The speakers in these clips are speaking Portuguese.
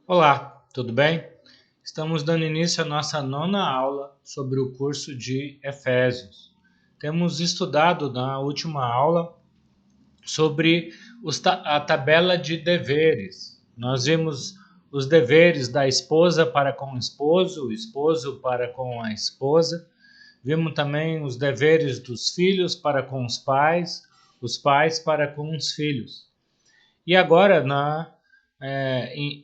Olá, tudo bem? Estamos dando início à nossa nona aula sobre o curso de Efésios. Temos estudado na última aula sobre a tabela de deveres. Nós vimos os deveres da esposa para com o esposo para com a esposa. Vimos também os deveres dos filhos para com os pais para com os filhos. E agora,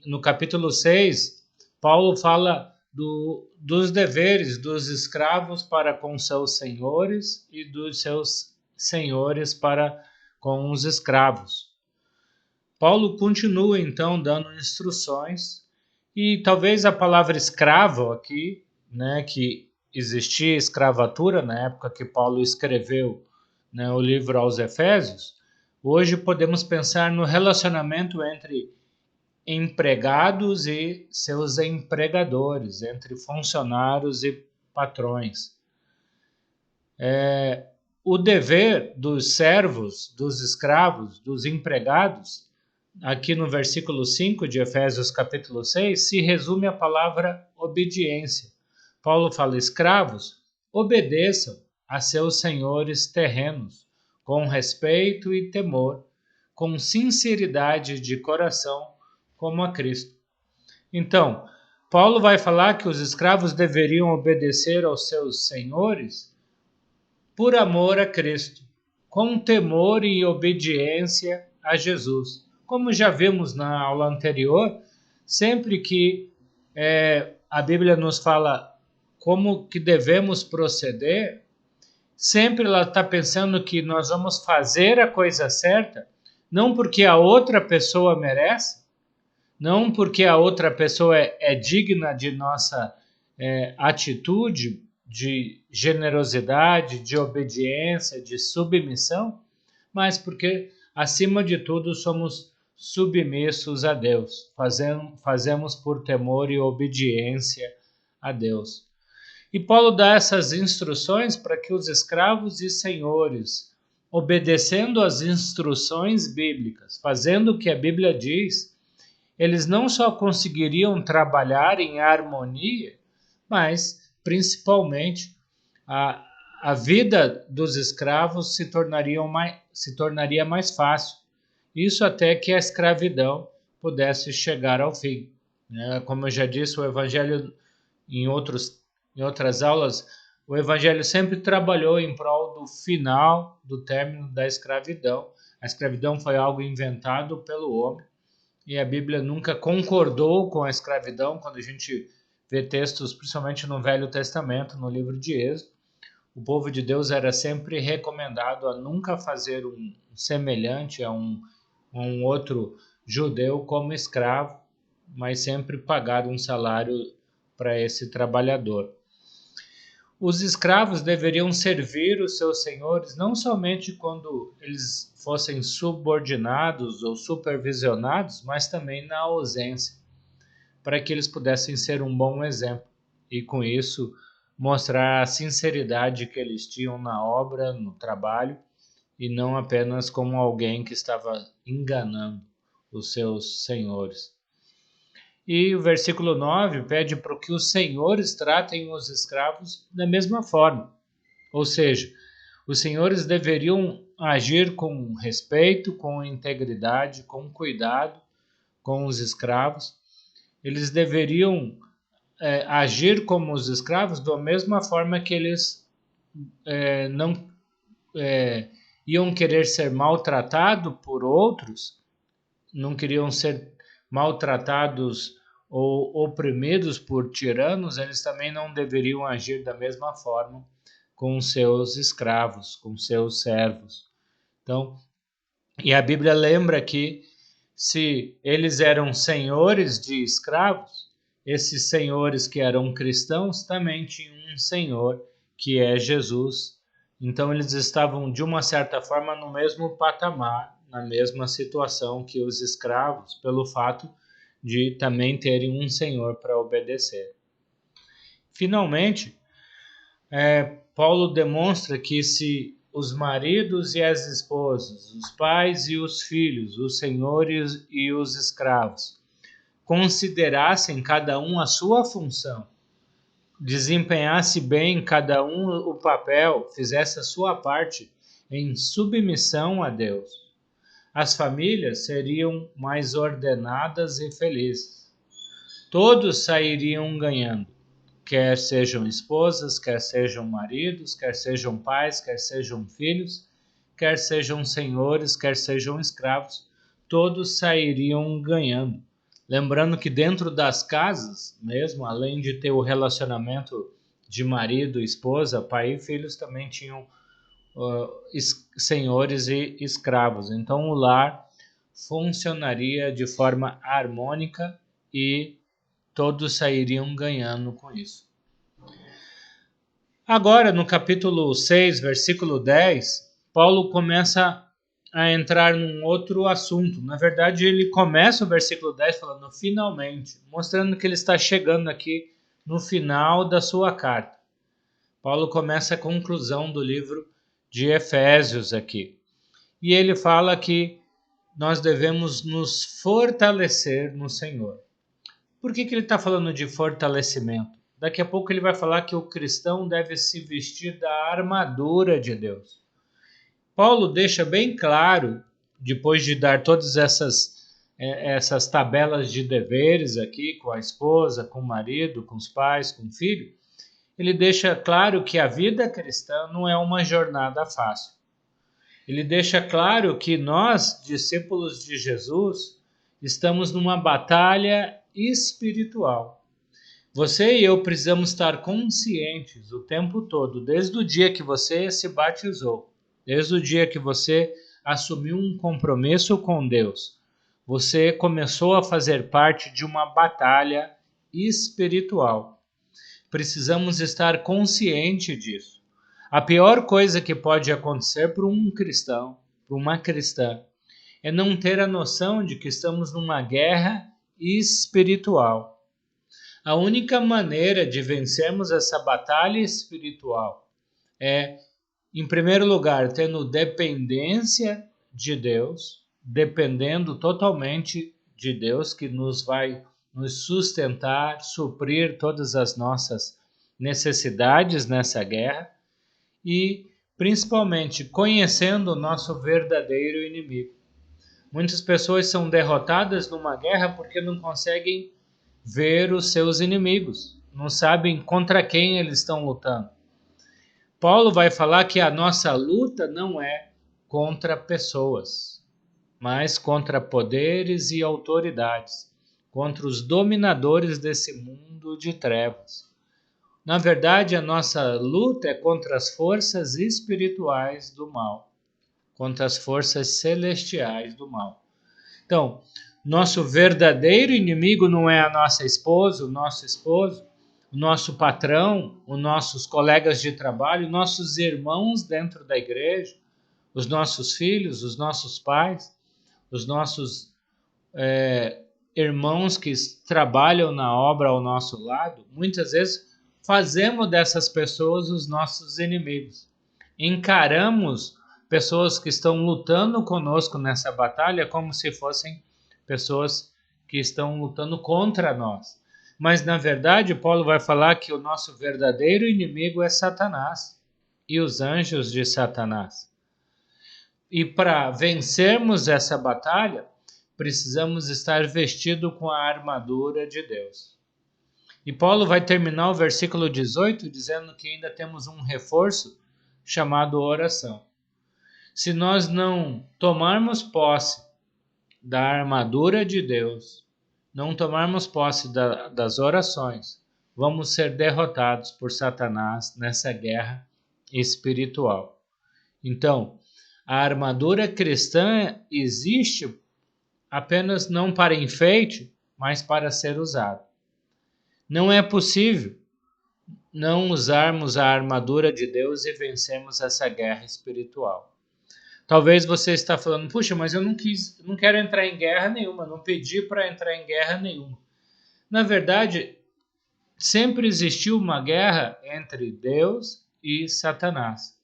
no capítulo 6, Paulo fala dos deveres dos escravos para com seus senhores e dos seus senhores para com os escravos. Paulo continua, então, dando instruções, e talvez a palavra escravo aqui, que existia escravatura na época que Paulo escreveu, o livro aos Efésios. Hoje podemos pensar no relacionamento entre empregados e seus empregadores, entre funcionários e patrões. O dever dos servos, dos escravos, dos empregados, aqui no versículo 5 de Efésios capítulo 6, se resume à palavra obediência. Paulo fala: escravos, obedeçam a seus senhores terrenos, com respeito e temor, com sinceridade de coração, como a Cristo. Então, Paulo vai falar que os escravos deveriam obedecer aos seus senhores por amor a Cristo, com temor e obediência a Jesus. Como já vimos na aula anterior, sempre que a Bíblia nos fala como que devemos proceder, sempre ela está pensando que nós vamos fazer a coisa certa, não porque a outra pessoa merece, não porque a outra pessoa é digna de nossa atitude, de generosidade, de obediência, de submissão, mas porque, acima de tudo, somos submissos a Deus, fazemos por temor e obediência a Deus. E Paulo dá essas instruções para que os escravos e senhores, obedecendo às instruções bíblicas, fazendo o que a Bíblia diz, eles não só conseguiriam trabalhar em harmonia, mas, principalmente, a vida dos escravos se tornaria mais fácil. Isso até que a escravidão pudesse chegar ao fim. Como eu já disse, o Evangelho, em outras aulas, o Evangelho sempre trabalhou em prol do final, do término da escravidão. A escravidão foi algo inventado pelo homem, e a Bíblia nunca concordou com a escravidão. Quando a gente vê textos, principalmente no Velho Testamento, no livro de Êxodo, o povo de Deus era sempre recomendado a nunca fazer um semelhante a um outro judeu como escravo, mas sempre pagar um salário para esse trabalhador. Os escravos deveriam servir os seus senhores não somente quando eles fossem subordinados ou supervisionados, mas também na ausência, para que eles pudessem ser um bom exemplo e, com isso, mostrar a sinceridade que eles tinham na obra, no trabalho, e não apenas como alguém que estava enganando os seus senhores. E o versículo 9 pede para que os senhores tratem os escravos da mesma forma. Ou seja, os senhores deveriam agir com respeito, com integridade, com cuidado com os escravos. Eles deveriam agir como os escravos da mesma forma que eles não iam querer ser maltratados por outros, não queriam ser maltratados ou oprimidos por tiranos, eles também não deveriam agir da mesma forma com seus escravos, com seus servos. Então, e a Bíblia lembra que se eles eram senhores de escravos, esses senhores que eram cristãos também tinham um senhor, que é Jesus. Então eles estavam, de uma certa forma, no mesmo patamar, na mesma situação que os escravos, pelo fato de também terem um senhor para obedecer. Finalmente, Paulo demonstra que se os maridos e as esposas, os pais e os filhos, os senhores e os escravos, considerassem cada um a sua função, desempenhasse bem cada um o papel, fizesse a sua parte em submissão a Deus, as famílias seriam mais ordenadas e felizes. Todos sairiam ganhando, quer sejam esposas, quer sejam maridos, quer sejam pais, quer sejam filhos, quer sejam senhores, quer sejam escravos, todos sairiam ganhando. Lembrando que dentro das casas, mesmo, além de ter o relacionamento de marido, esposa, pai e filhos, também tinham senhores e escravos. Então o lar funcionaria de forma harmônica e todos sairiam ganhando com isso. Agora, no capítulo 6, versículo 10, Paulo começa a entrar num outro assunto. Na verdade, ele começa o versículo 10 falando finalmente, mostrando que ele está chegando aqui no final da sua carta. Paulo começa a conclusão do livro de Efésios aqui. E ele fala que nós devemos nos fortalecer no Senhor. Por que ele está falando de fortalecimento? Daqui a pouco ele vai falar que o cristão deve se vestir da armadura de Deus. Paulo deixa bem claro, depois de dar todas essas tabelas de deveres aqui, com a esposa, com o marido, com os pais, com o filho, ele deixa claro que a vida cristã não é uma jornada fácil. Ele deixa claro que nós, discípulos de Jesus, estamos numa batalha espiritual. Você e eu precisamos estar conscientes o tempo todo, desde o dia que você se batizou, desde o dia que você assumiu um compromisso com Deus. Você começou a fazer parte de uma batalha espiritual. Precisamos estar conscientes disso. A pior coisa que pode acontecer para um cristão, para uma cristã, é não ter a noção de que estamos numa guerra espiritual. A única maneira de vencermos essa batalha espiritual é, em primeiro lugar, tendo dependência de Deus, dependendo totalmente de Deus, que nos vai nos sustentar, suprir todas as nossas necessidades nessa guerra, e principalmente conhecendo o nosso verdadeiro inimigo. Muitas pessoas são derrotadas numa guerra porque não conseguem ver os seus inimigos, não sabem contra quem eles estão lutando. Paulo vai falar que a nossa luta não é contra pessoas, mas contra poderes e autoridades, contra os dominadores desse mundo de trevas. Na verdade, a nossa luta é contra as forças espirituais do mal, contra as forças celestiais do mal. Então, nosso verdadeiro inimigo não é a nossa esposa, o nosso esposo, o nosso patrão, os nossos colegas de trabalho, nossos irmãos dentro da igreja, os nossos filhos, os nossos pais, os nossos irmãos que trabalham na obra ao nosso lado. Muitas vezes fazemos dessas pessoas os nossos inimigos. Encaramos pessoas que estão lutando conosco nessa batalha como se fossem pessoas que estão lutando contra nós. Mas, na verdade, Paulo vai falar que o nosso verdadeiro inimigo é Satanás e os anjos de Satanás. E para vencermos essa batalha, precisamos estar vestidos com a armadura de Deus. E Paulo vai terminar o versículo 18 dizendo que ainda temos um reforço chamado oração. Se nós não tomarmos posse da armadura de Deus, não tomarmos posse das orações, vamos ser derrotados por Satanás nessa guerra espiritual. Então, a armadura cristã existe apenas não para enfeite, mas para ser usada. Não é possível não usarmos a armadura de Deus e vencermos essa guerra espiritual. Talvez você está falando, puxa, mas eu não quero entrar em guerra nenhuma, não pedi para entrar em guerra nenhuma. Na verdade, sempre existiu uma guerra entre Deus e Satanás.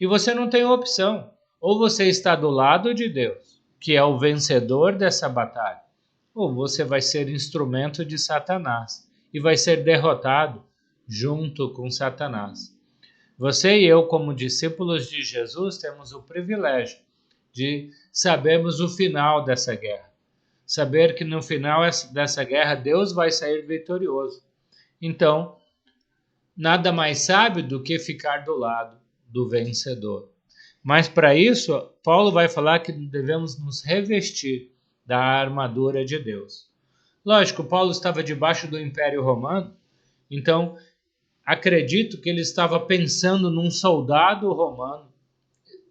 E você não tem opção. Ou você está do lado de Deus, que é o vencedor dessa batalha, ou você vai ser instrumento de Satanás e vai ser derrotado junto com Satanás. Você e eu, como discípulos de Jesus, temos o privilégio de sabermos o final dessa guerra. Saber que no final dessa guerra Deus vai sair vitorioso. Então, nada mais sábio do que ficar do lado do vencedor. Mas para isso, Paulo vai falar que devemos nos revestir da armadura de Deus. Lógico, Paulo estava debaixo do Império Romano, então acredito que ele estava pensando num soldado romano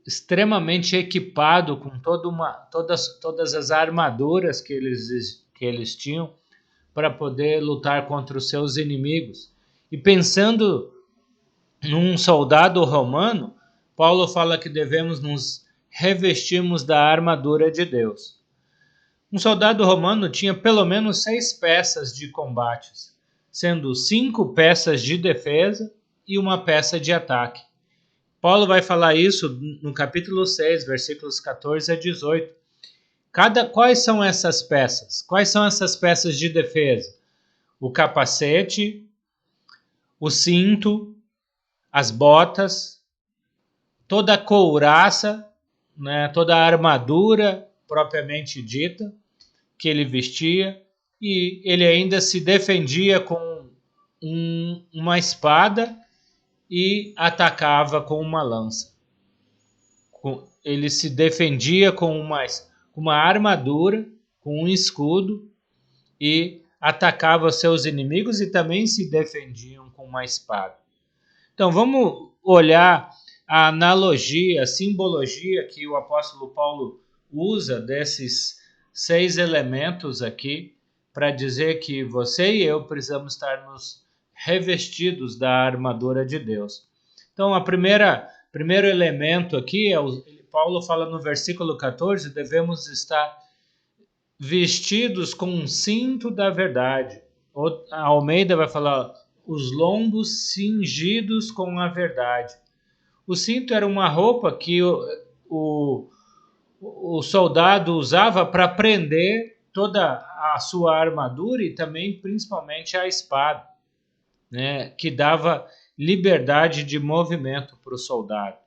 extremamente equipado com todas as armaduras que eles tinham para poder lutar contra os seus inimigos. E pensando num soldado romano, Paulo fala que devemos nos revestirmos da armadura de Deus. Um soldado romano tinha pelo menos 6 peças de combates, sendo 5 peças de defesa e uma peça de ataque. Paulo vai falar isso no capítulo 6, versículos 14 a 18. Quais são essas peças? Quais são essas peças de defesa? O capacete, o cinto, as botas, toda a couraça, né, toda a armadura propriamente dita que ele vestia, e ele ainda se defendia com uma espada e atacava com uma lança. Ele se defendia com uma armadura, com um escudo, e atacava seus inimigos e também se defendiam com uma espada. Então vamos olhar a analogia, a simbologia que o apóstolo Paulo usa desses 6 elementos aqui para dizer que você e eu precisamos estar nos revestidos da armadura de Deus. Então primeiro elemento aqui, Paulo fala no versículo 14, devemos estar vestidos com um cinto da verdade. A Almeida vai falar os lombos cingidos com a verdade. O cinto era uma roupa que o soldado usava para prender toda a sua armadura e também, principalmente, a espada, né, que dava liberdade de movimento para o soldado.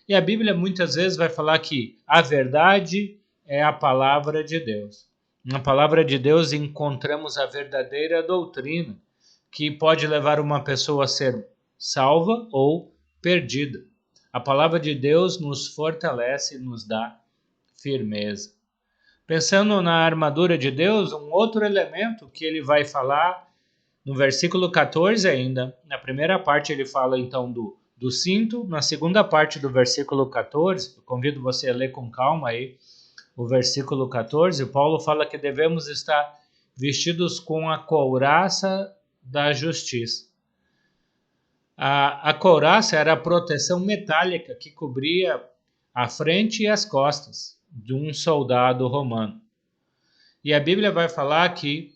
E a Bíblia muitas vezes vai falar que a verdade é a palavra de Deus. Na palavra de Deus encontramos a verdadeira doutrina, que pode levar uma pessoa a ser salva ou perdida. A palavra de Deus nos fortalece e nos dá firmeza. Pensando na armadura de Deus, um outro elemento que ele vai falar no versículo 14 ainda, na primeira parte ele fala então do cinto, na segunda parte do versículo 14, eu convido você a ler com calma aí, o versículo 14, Paulo fala que devemos estar vestidos com a couraça da justiça. A couraça era a proteção metálica que cobria a frente e as costas de um soldado romano. E a Bíblia vai falar que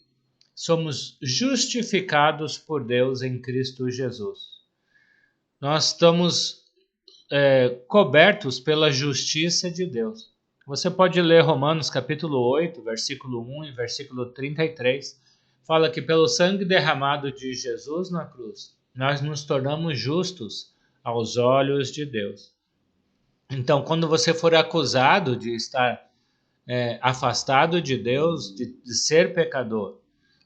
somos justificados por Deus em Cristo Jesus. Nós estamos cobertos pela justiça de Deus. Você pode ler Romanos capítulo 8, versículo 1 e versículo 33. Fala que pelo sangue derramado de Jesus na cruz, nós nos tornamos justos aos olhos de Deus. Então, quando você for acusado de estar afastado de Deus, de ser pecador,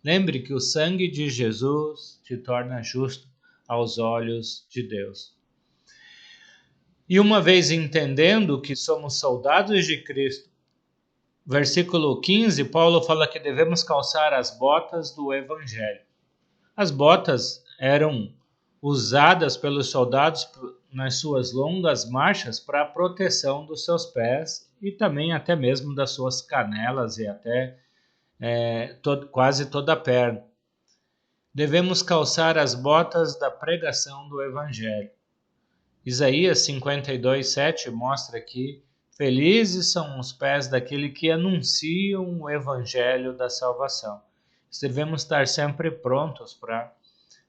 lembre que o sangue de Jesus te torna justo aos olhos de Deus. E uma vez entendendo que somos soldados de Cristo, versículo 15, Paulo fala que devemos calçar as botas do Evangelho. As botas eram usadas pelos soldados nas suas longas marchas para a proteção dos seus pés e também até mesmo das suas canelas e até quase toda a perna. Devemos calçar as botas da pregação do Evangelho. Isaías 52:7 mostra que felizes são os pés daquele que anunciam o Evangelho da salvação. Devemos estar sempre prontos para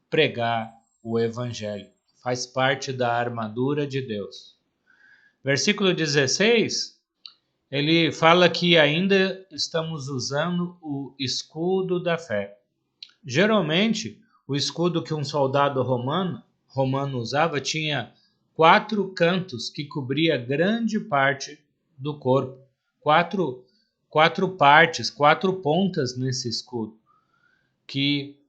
pregar o Evangelho. Faz parte da armadura de Deus. Versículo 16, ele fala que ainda estamos usando o escudo da fé. Geralmente, o escudo que um soldado romano usava tinha 4 cantos que cobria grande parte do corpo. Quatro partes, 4 pontas nesse escudo, que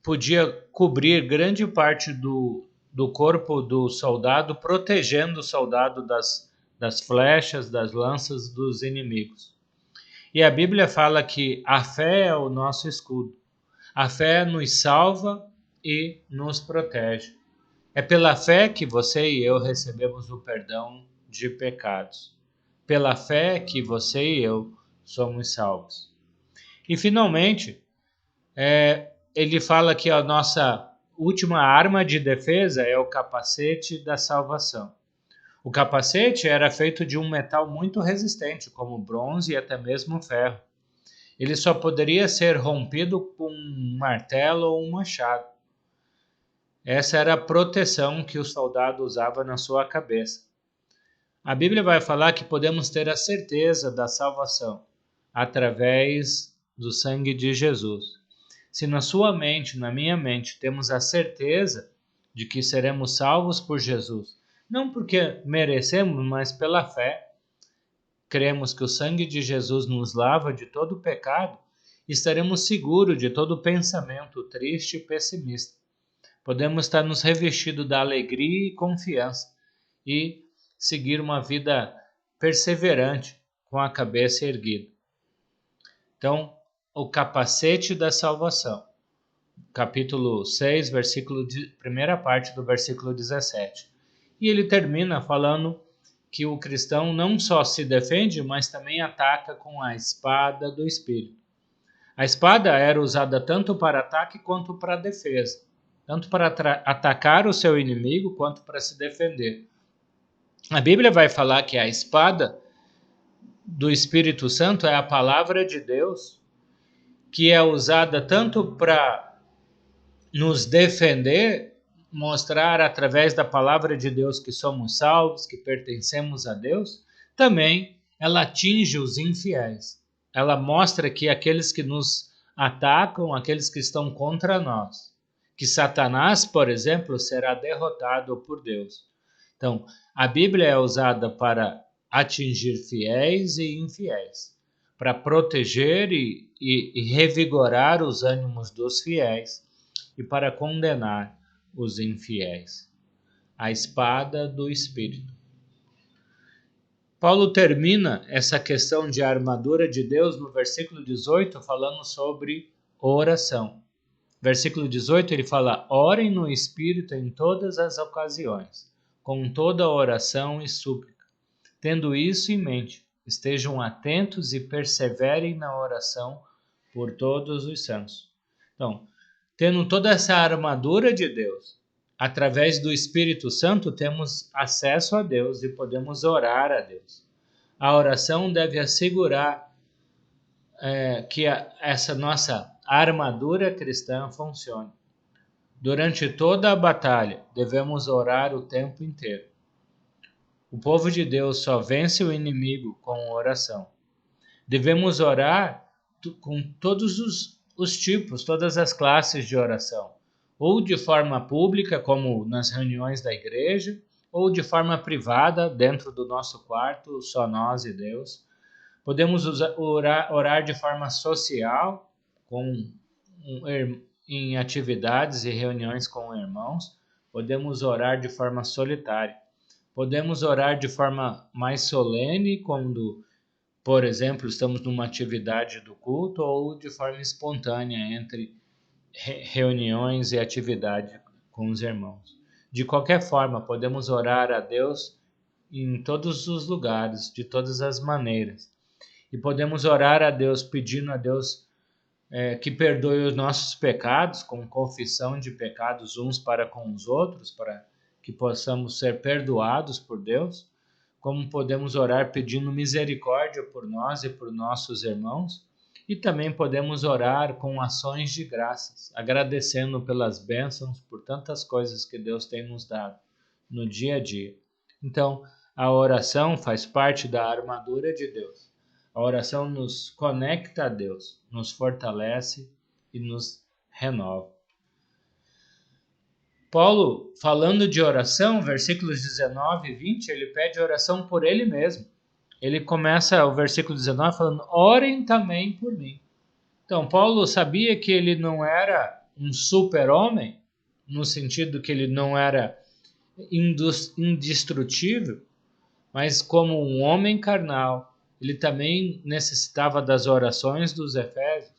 podia cobrir grande parte do corpo do soldado, protegendo o soldado das flechas, das lanças dos inimigos. E a Bíblia fala que a fé é o nosso escudo. A fé nos salva e nos protege. É pela fé que você e eu recebemos o perdão de pecados. Pela fé que você e eu somos salvos. E finalmente, ele fala que a nossa última arma de defesa é o capacete da salvação. O capacete era feito de um metal muito resistente, como bronze e até mesmo ferro. Ele só poderia ser rompido com um martelo ou um machado. Essa era a proteção que o soldado usava na sua cabeça. A Bíblia vai falar que podemos ter a certeza da salvação através do sangue de Jesus. Se na sua mente, na minha mente, temos a certeza de que seremos salvos por Jesus, não porque merecemos, mas pela fé, cremos que o sangue de Jesus nos lava de todo pecado, estaremos seguros de todo pensamento triste e pessimista. Podemos estar nos revestidos da alegria e confiança e seguir uma vida perseverante com a cabeça erguida. Então, o capacete da salvação, capítulo 6, primeira parte do versículo 17. E ele termina falando que o cristão não só se defende, mas também ataca com a espada do Espírito. A espada era usada tanto para ataque quanto para defesa, tanto para atacar o seu inimigo quanto para se defender. A Bíblia vai falar que a espada do Espírito Santo é a palavra de Deus, que é usada tanto para nos defender, mostrar através da palavra de Deus que somos salvos, que pertencemos a Deus, também ela atinge os infiéis. Ela mostra que aqueles que nos atacam, aqueles que estão contra nós, que Satanás, por exemplo, será derrotado por Deus. Então, a Bíblia é usada para atingir fiéis e infiéis, para proteger e revigorar os ânimos dos fiéis e para condenar os infiéis. A espada do Espírito. Paulo termina essa questão de armadura de Deus no versículo 18, falando sobre oração. Versículo 18, ele fala: orem no Espírito em todas as ocasiões, com toda oração e súplica. Tendo isso em mente, estejam atentos e perseverem na oração por todos os santos. Então, tendo toda essa armadura de Deus, através do Espírito Santo, temos acesso a Deus e podemos orar a Deus. A oração deve assegurar que essa nossa armadura cristã funcione. Durante toda a batalha, devemos orar o tempo inteiro. O povo de Deus só vence o inimigo com oração. Devemos orar com todos os tipos, todas as classes de oração. Ou de forma pública, como nas reuniões da igreja, ou de forma privada, dentro do nosso quarto, só nós e Deus. Podemos orar de forma social, em atividades e reuniões com irmãos. Podemos orar de forma solitária. Podemos orar de forma mais solene, quando, por exemplo, estamos numa atividade do culto, ou de forma espontânea entre reuniões e atividade com os irmãos. De qualquer forma, podemos orar a Deus em todos os lugares, de todas as maneiras. E podemos orar a Deus pedindo a Deus que perdoe os nossos pecados, com confissão de pecados uns para com os outros, para que possamos ser perdoados por Deus, como podemos orar pedindo misericórdia por nós e por nossos irmãos, e também podemos orar com ações de graças, agradecendo pelas bênçãos, por tantas coisas que Deus tem nos dado no dia a dia. Então, A oração faz parte da armadura de Deus. A oração nos conecta a Deus, nos fortalece e nos renova. Paulo, falando de oração, versículos 19 e 20, ele pede oração por ele mesmo. Ele começa o versículo 19 falando: orem também por mim. Então, Paulo sabia que ele não era um super-homem, no sentido que ele não era indestrutível, mas como um homem carnal, ele também necessitava das orações dos Efésios,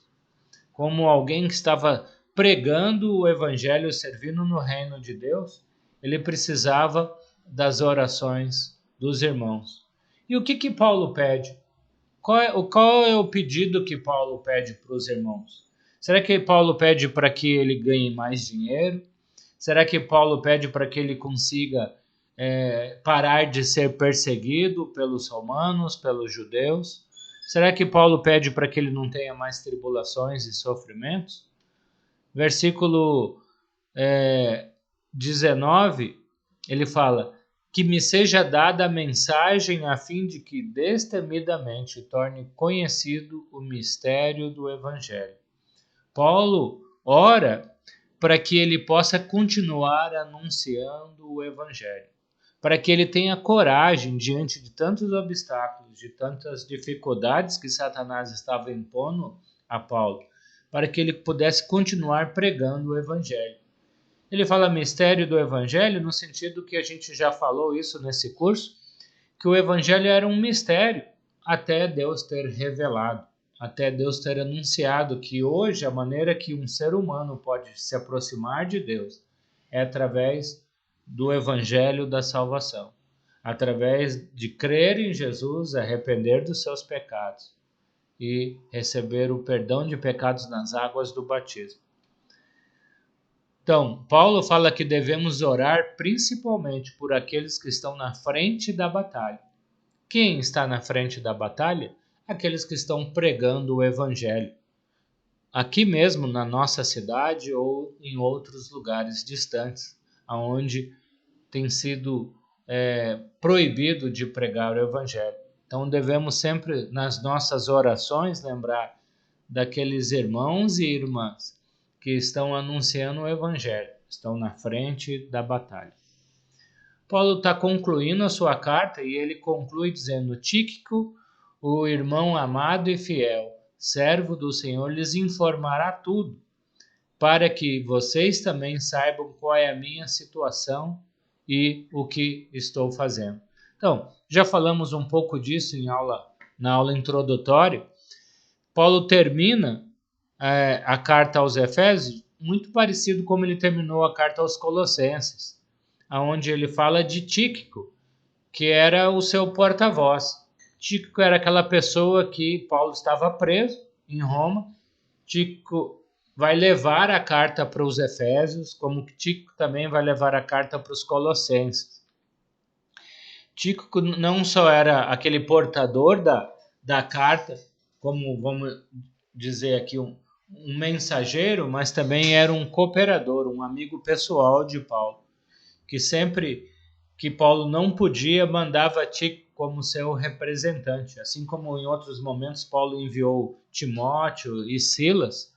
como alguém que estava pregando o evangelho, servindo no reino de Deus, ele precisava das orações dos irmãos. E o que Paulo pede? Qual é o pedido que Paulo pede para os irmãos? Será que Paulo pede para que ele ganhe mais dinheiro? Será que Paulo pede para que ele consiga parar de ser perseguido pelos romanos, pelos judeus? Será que Paulo pede para que ele não tenha mais tribulações e sofrimentos? Versículo 19, ele fala: que me seja dada a mensagem a fim de que destemidamente torne conhecido o mistério do Evangelho. Paulo ora para que ele possa continuar anunciando o Evangelho, para que ele tenha coragem diante de tantos obstáculos, de tantas dificuldades que Satanás estava impondo a Paulo, para que ele pudesse continuar pregando o Evangelho. Ele fala mistério do Evangelho no sentido que a gente já falou isso nesse curso, que o Evangelho era um mistério até Deus ter revelado, até Deus ter anunciado que hoje a maneira que um ser humano pode se aproximar de Deus é através do Evangelho da salvação, através de crer em Jesus, arrepender dos seus pecados e receber o perdão de pecados nas águas do batismo. Então, Paulo fala que devemos orar principalmente por aqueles que estão na frente da batalha. Quem está na frente da batalha? Aqueles que estão pregando o Evangelho. Aqui mesmo na nossa cidade ou em outros lugares distantes, onde tem sido proibido de pregar o Evangelho. Então devemos sempre, nas nossas orações, lembrar daqueles irmãos e irmãs que estão anunciando o Evangelho, estão na frente da batalha. Paulo está concluindo a sua carta e ele conclui dizendo: Tíquico, o irmão amado e fiel, servo do Senhor, lhes informará tudo, para que vocês também saibam qual é a minha situação e o que estou fazendo. Então, já falamos um pouco disso na aula introdutória. Paulo termina a carta aos Efésios muito parecido como ele terminou a carta aos Colossenses, onde ele fala de Tíquico, que era o seu porta-voz. Tíquico era aquela pessoa que Paulo estava preso em Roma. Tíquico vai levar a carta para os Efésios, como que Tíquico também vai levar a carta para os Colossenses. Tíquico não só era aquele portador da carta, como vamos dizer aqui, um mensageiro, mas também era um cooperador, um amigo pessoal de Paulo, que sempre que Paulo não podia, mandava Tíquico como seu representante. Assim como em outros momentos Paulo enviou Timóteo e Silas,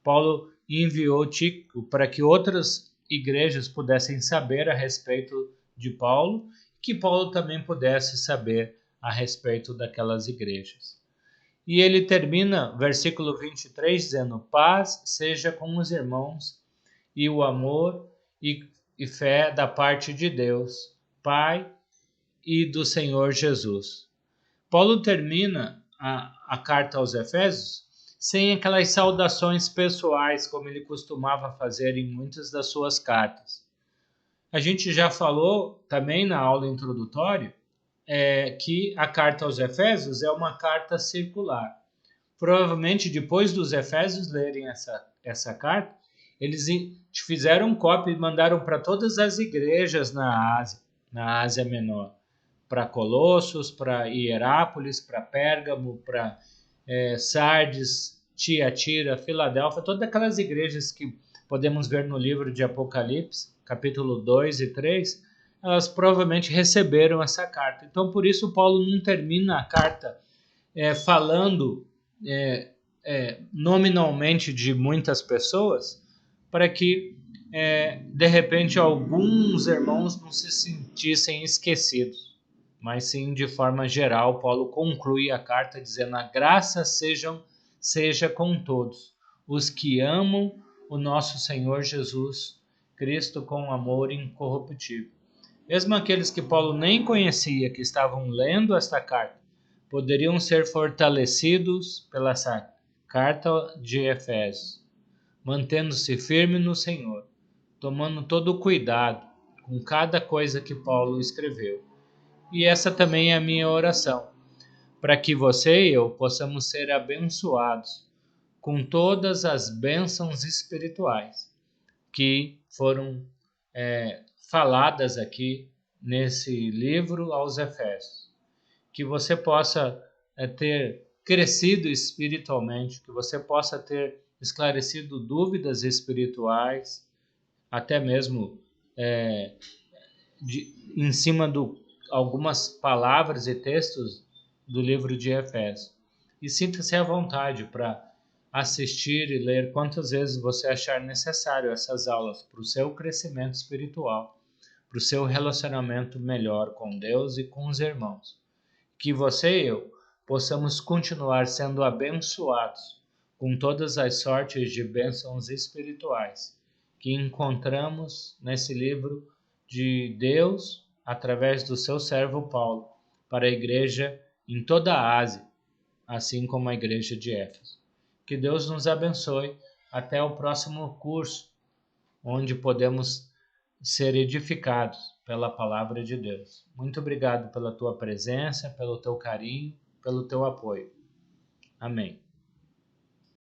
Paulo enviou Tíquico para que outras igrejas pudessem saber a respeito de Paulo, que Paulo também pudesse saber a respeito daquelas igrejas. E ele termina, versículo 23, dizendo: paz seja com os irmãos e o amor e fé da parte de Deus, Pai e do Senhor Jesus. Paulo termina a carta aos Efésios sem aquelas saudações pessoais, como ele costumava fazer em muitas das suas cartas. A gente já falou também na aula introdutória que a carta aos Efésios é uma carta circular. Provavelmente, depois dos Efésios lerem essa carta, eles fizeram cópia e mandaram para todas as igrejas na Ásia Menor. Para Colossos, para Hierápolis, para Pérgamo, para Sardes, Tiatira, Filadélfia, todas aquelas igrejas que podemos ver no livro de Apocalipse, capítulo 2 e 3, elas provavelmente receberam essa carta. Então, por isso, Paulo não termina a carta falando nominalmente de muitas pessoas, para que, de repente, alguns irmãos não se sentissem esquecidos. Mas sim, de forma geral, Paulo conclui a carta dizendo: a graça seja com todos os que amam o nosso Senhor Jesus Cristo com amor incorruptível. Mesmo aqueles que Paulo nem conhecia, que estavam lendo esta carta, poderiam ser fortalecidos pela carta de Efésios, mantendo-se firme no Senhor, tomando todo o cuidado com cada coisa que Paulo escreveu. E essa também é a minha oração, para que você e eu possamos ser abençoados com todas as bênçãos espirituais que foram faladas aqui nesse livro aos Efésios. Que você possa ter crescido espiritualmente, que você possa ter esclarecido dúvidas espirituais, até mesmo em cima de algumas palavras e textos do livro de Efésios. E sinta-se à vontade para assistir e ler quantas vezes você achar necessário essas aulas para o seu crescimento espiritual, para o seu relacionamento melhor com Deus e com os irmãos. Que você e eu possamos continuar sendo abençoados com todas as sortes de bênçãos espirituais que encontramos nesse livro de Deus através do seu servo Paulo para a igreja em toda a Ásia, assim como a igreja de Éfeso. Que Deus nos abençoe. Até o próximo curso, onde podemos ser edificados pela palavra de Deus. Muito obrigado pela tua presença, pelo teu carinho, pelo teu apoio. Amém.